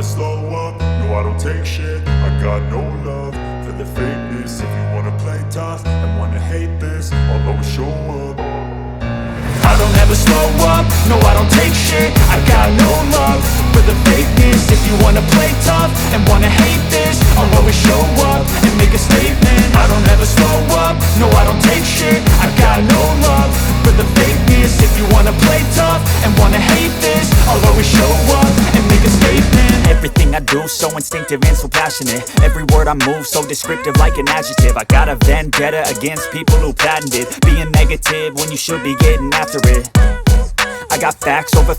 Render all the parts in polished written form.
slow up, no I don't take shit. I got no love for the fakeness. If you wanna play tough and wanna hate this, I'll always show up. I don't ever slow up, no I don't take shit. I got no love for the fakeness. If you wanna play tough and wanna hate this, I'll always show up and make a statement. I don't ever slow up, no I don't take shit. I got no love for the fakeness. If you wanna play tough and wanna hate this, I'll always show up and make a statement. Everything I do so instinctive and so passionate. Every word I move so descriptive like an adjective. I got a vendetta against people who patented being negative when you should be getting after it. I got facts over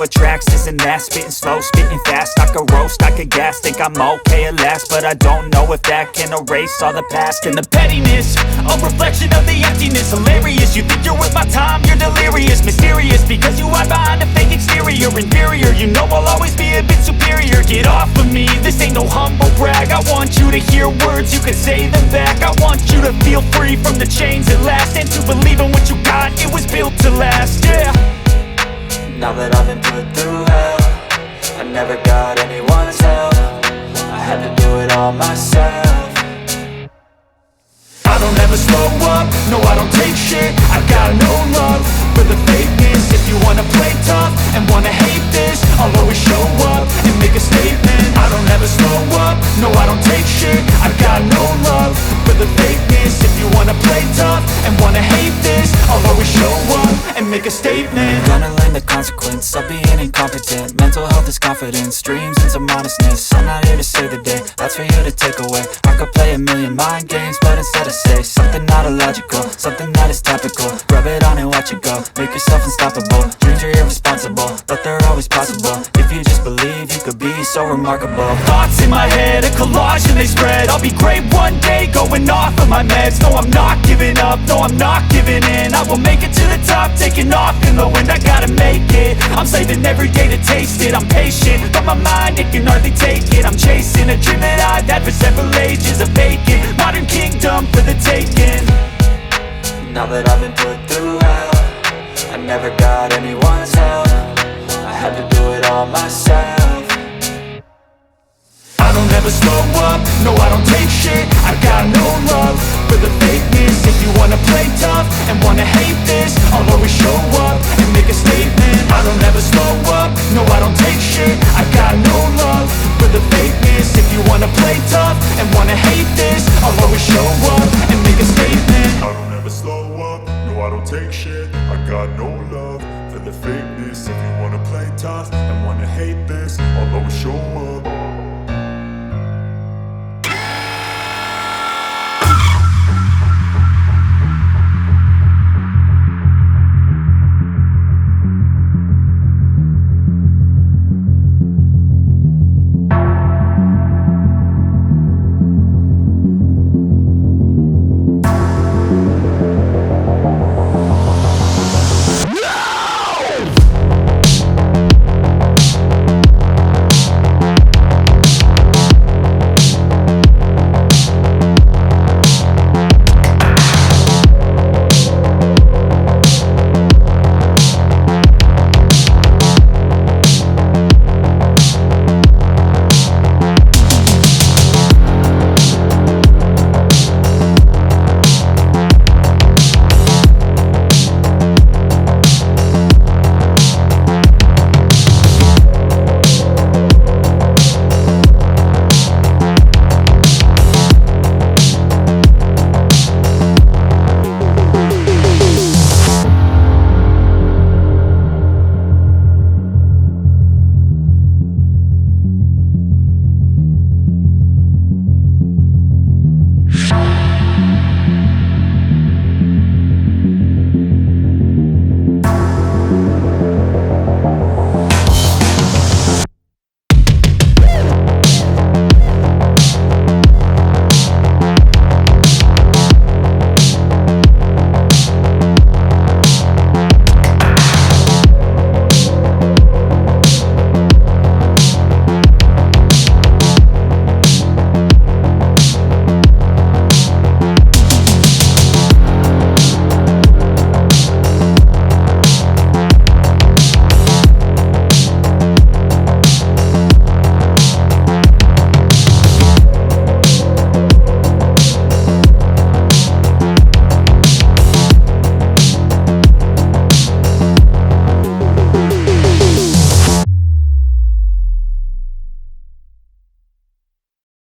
tracks, this and that. Spitting slow, spitting fast, I could roast, I could gas. Think I'm okay at last, but I don't know if that can erase all the past. And the pettiness, a reflection of the emptiness. Hilarious, you think you're worth my time, you're delirious. Mysterious, because you hide behind a fake exterior. Inferior, you know I'll always be a bit superior. Get off of me, this ain't no humble brag. I want you to hear words, you can say them back. I want you to feel free from the chains at last, and to believe in what you got, it was built to last, yeah. Now that I've been put through hell, I never got anyone's help. I had to do it all myself. I don't ever slow up, no I don't take shit. I got no love for the fakeness. If you wanna play tough and wanna hate this, I'll always show up and make a statement. I don't ever slow up, no I don't take shit. I got no love for the fakeness. If you wanna play tough and wanna hate this, I'll always show up and make a statement. Gonna learn the consequence of being incompetent. Mental health is confidence, dreams and some honestness. I'm not here to save the day, that's for you to take away. I could play a million mind games, but instead I say something not illogical, something that is topical. Rub it on and watch it go, make yourself unstoppable. Dreams are irresponsible, but they're always possible. If you just believe, you could be so remarkable. Thoughts in my head, a collage and they spread. I'll be great one day, going off of my meds. No, I'm not giving up, no, I'm not giving in. I will make it to the top, taking off in the wind. I gotta make it, I'm saving every day to taste it. I'm patient, but my mind, it can hardly take it. I'm chasing a dream that I've had for several ages. A vacant, modern kingdom for the taking. Now that I've been put through hell, I never got anyone's help. I had to do it all myself. I don't ever slow up, no I don't take shit. I got no love for the fakeness. If you wanna play tough and wanna hate this, I'll always show up and make a statement. I don't ever slow up, no I don't take shit. I got no love for the fakeness. If you wanna play tough and wanna hate